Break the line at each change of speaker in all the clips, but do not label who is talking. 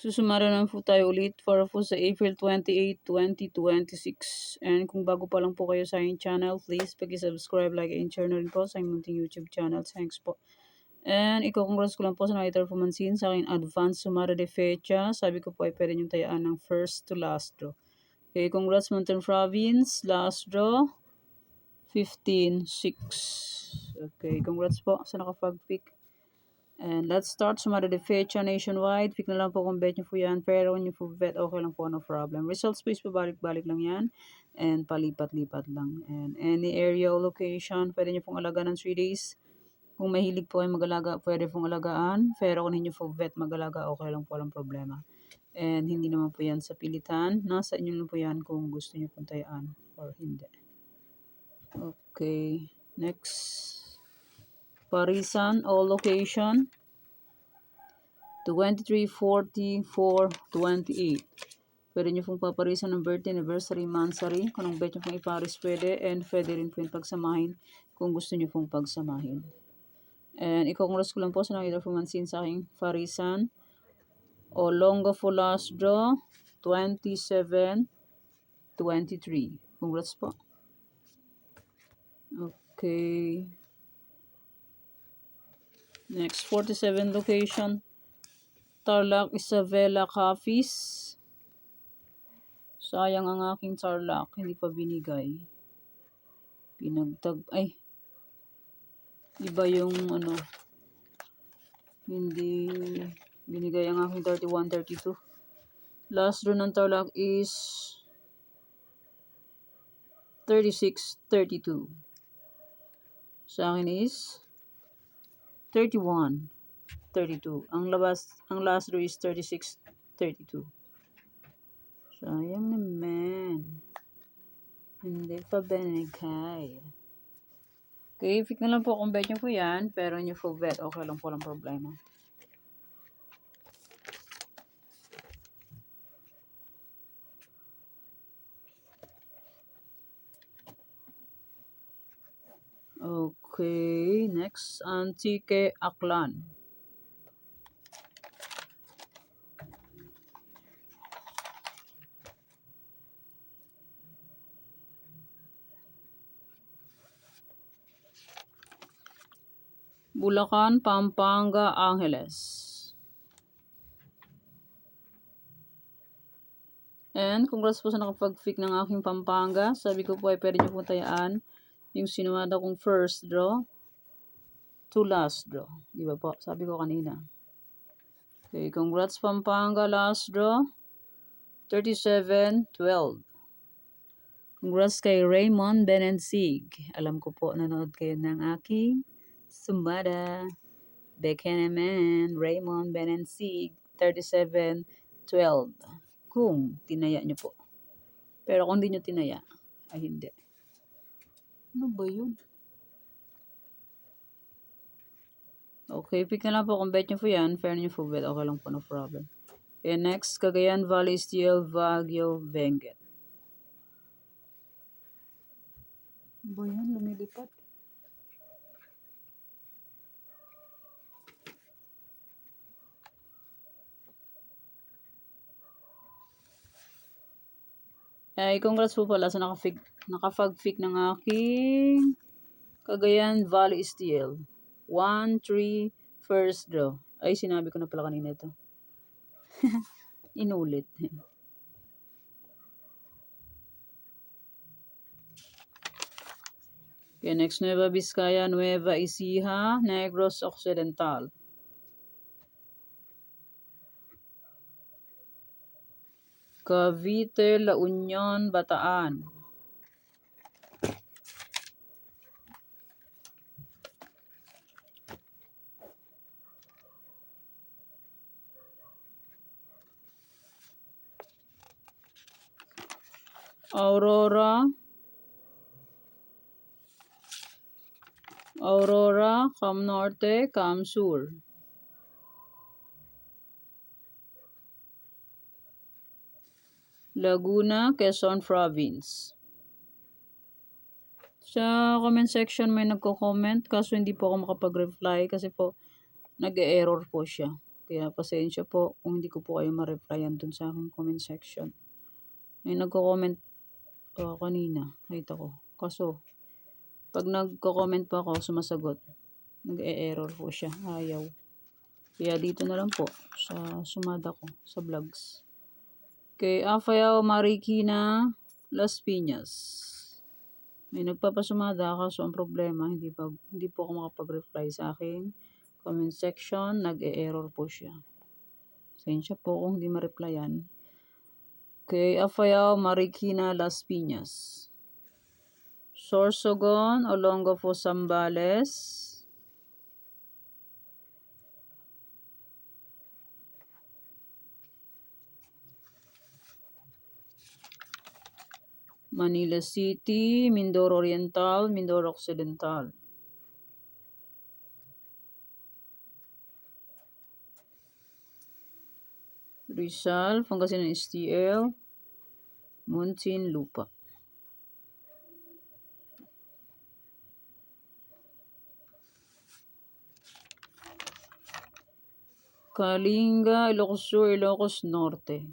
Susumara naman po tayo ulit para po sa April 28, 2026. And kung bago pa lang po kayo sa aking channel, please pag-subscribe, like, and share na rin po sa aking munting YouTube channel. Thanks po. And iko-congrats ko lang po sa nakita po mansin sa aking advance sumara de fecha. Sabi ko po ay pwede nyo tayaan ng first to last draw. Okay, congrats Mountain Province. Last draw, 15-6. Okay, congrats po sa nakapag-pick. And let's start. Sumara de fecha nationwide. Pick na lang po kung bet nyo po yan. Pero kung nyo po bet, okay lang po, no problem. Results please, pabalik-balik lang yan. And palipat-lipat lang. And any area or location, pwede nyo pong alaga ng 3 days. Kung mahilig po ay mag-alaga, pwede pong alagaan. Pero kung hindi nyo po bet mag-alaga, okay lang po, walang problema. And hindi naman po yan sa pilitan. Nasa inyo lang po yan kung gusto nyo pong tayaan or hindi. Okay. Next. Parisan all location. 23, 44, 28. Pwede nyo pong paparisan ng birthday, anniversary, mansary. Kung anong bet nyo pong iparis pwede. And pwede rin po yung pagsamahin kung gusto nyo pong pagsamahin. And i-congrats ko lang po sa nakita po mansin sa aking parisan. Olonga for last draw, 27, 23. Congrats po. Okay. Next, 47 location. Tarlac, Isabela, Cafis. Sayang ang aking Tarlac. Hindi pa binigay. Ay. Iba yung ano. Hindi binigay ang aking 31, 32. Last draw ng Tarlac is 36, 32. Sa akin is 31, 32. Ang last row is 36, 32. Sayang naman. Hindi pa binigay. Okay, pick na lang po kung bet nyo po yan. Pero nyo po bet, okay lang po, walang problema. Okay, next, Antique Aklan. Bulacan, Pampanga, Angeles. And congrats po sa nakapag-pick ng aking Pampanga. Sabi ko po ay pwede nyo po tayaan yung sinumada kong first draw to last draw. Di ba po? Sabi ko kanina. Okay, congrats Pampanga, last draw. 37-12. Congrats kay Raymond Benensig. Alam ko po, nanood kayo ng aking sumada. Beke naman, Raymond Benensig. 37-12. Kung tinaya nyo po. Pero kung hindi nyo tinaya, ay hindi. Ano ba yun? Okay, pick na lang po kung bet nyo po yan. Fair nyo po bet. Okay lang po, no problem. Okay, next, Cagayan Valley Steel, Baguio, Benguet. Ano ba yan? Lumilipat. Ay, congrats po pala sa nakapag-pick ng aking Cagayan Valley Steel. 1-3 first draw. Ay, sinabi ko na pala kanina ito. Inulit. Okay, next, Nueva Vizcaya, Nueva Ecija, Negros Occidental. Cavite, La Union, Bataan. Aurora, Cam Norte, Cam Sur. Laguna, Quezon Province. Sa comment section may nagko-comment kaso hindi po ako makapag-reply kasi po nag-error po siya. Kaya pasensya po kung hindi ko po kayo ma-replyan dun sa aking comment section. May nagko-comment kanina, nakita ko. Kaso, pag nagko-comment po ako, sumasagot, nag-e-error po siya, ayaw. Kaya dito na lang po sa sumada ko, sa vlogs. Kay Afayaw Marikina Las Piñas. May nagpapasumada kaso ang problema, hindi po ako makapag-reply sa aking comment section, nag-e-error po siya. Pasensya po kung hindi ma-replyan. Kay Afayaw Marikina Las Piñas. Sorsogon, Olongapo, Zambales. Manila City, Mindoro Oriental, Mindoro Occidental. Rizal, Pangasinan STL, Muntinlupa. Kalinga, Ilocos Sur, Ilocos Norte.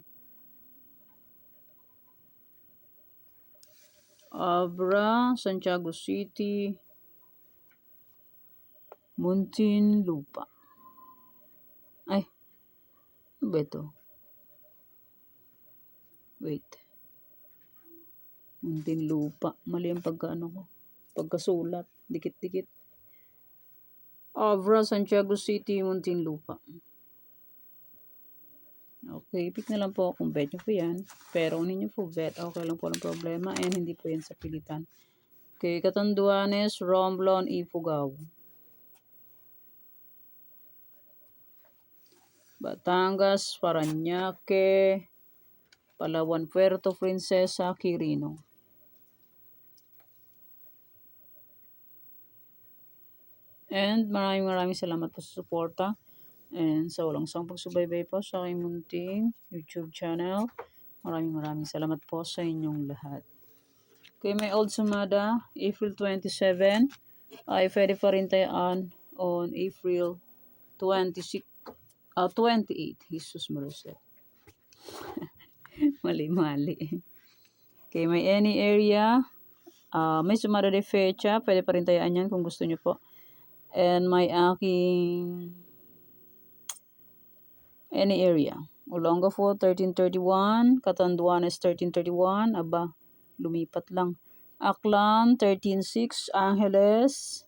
Abra, Santiago City, Muntinlupa. Ay, ano ba ito? Wait. Muntinlupa. Mali ang pagkaano ko. Pagkasulat. Dikit-dikit. Abra, Santiago City, Muntinlupa. Okay, pick na lang po kung bet nyo po yan. Pero kung hindi nyo po bet, okay lang po ang problema. And hindi po yan sa pilitan. Okay, Catanduanes, Romblon, Ifugao. Batangas, Parañaque, Palawan, Puerto Princesa, Quirino. And maraming salamat po sa suporta. And sa walang sawang pagsubaybay po sa aking munting YouTube channel. Maraming salamat po sa inyong lahat. Okay, may old sumada, April 27, ay pwede pa rin tayaan on April 28. Jesus Maruset. Mali. Okay, may any area, may sumada de fecha, pwede pa rin tayaan yan kung gusto nyo po. And may aking any area. Olongapo 1331, Catanduanes 1331, aba, lumipat lang. Aklan 136, Angeles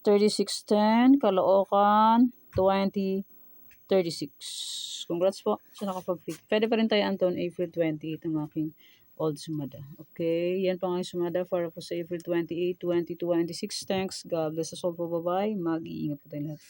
3610, Caloocan 2036. Congrats po sa nakapag-pick. Pwede pa rin tayo Anton April 28 ang aking old sumada. Okay, yan pa ang sumada para po sa April 28, 2026. Thanks. God bless us all po. Bye-bye. Mag-iingat po tayo lahat.